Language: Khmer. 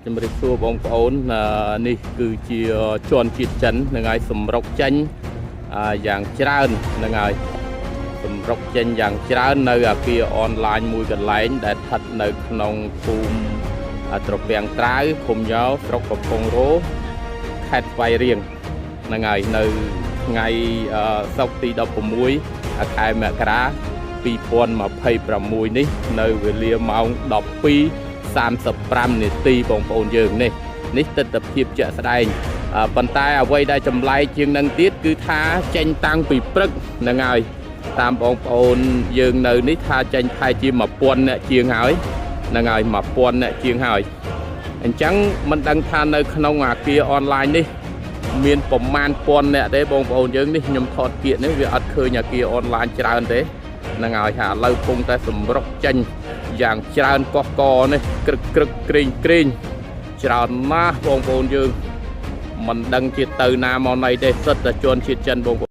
ជំរាបសួរបងប្អូននេះគឺជាជន់ជាតិចិននឹងហើយសម្រុកចេញយ៉ាងច្រើននឹងហើយសម្រុកចេញយ៉ាងច្រើននៅអាគារអនឡាញមួយកន្លែងដែលស្ថិតនៅក្នុងភូមិត្រពាំងត្រាវឃុំយ៉ោស្រុកកំពង់រោខេត្តស្វាយរៀងនឹងហើយនៅថ្ងៃសុក្រទី16ខែមករា2026នេះនៅវេលាម៉ោង12:35នាទីបងប្អូនយើងនេះទិដ្ឋភាពជាក់ស្ដែងប៉ុន្តែអ្វីដែលចម្លែកជាងនឹងទៀតគឺថាចេញតាំងពីព្រឹកហ្នឹងហើយតាមបងប្អូនយើងនៅនេះថាចេញថែជា1000អ្នកជាងហើយហ្នឹងហើយ1000អ្នកជាងហើយអញ្ចឹងមិនដឹងថានៅក្នុងអាគារអនឡាញនេះមានប្រមាណពាន់អ្នកទេបងប្អូនយើងនេះខ្ញុំថតគៀកនេះវាអត់ឃើញអាគារអនឡាញច្រើនទេហ្នឹងហើយថាឥឡូវពងតែសម្រុកចេញយ៉ាងច្រើនកោះកនេះក្រឹកក្រែងច្រើនណាស់បងប្អូនយើងមិនដឹងជាទៅណាមកណីទេសិតតែជន់ជាតិចិនបងប្អូន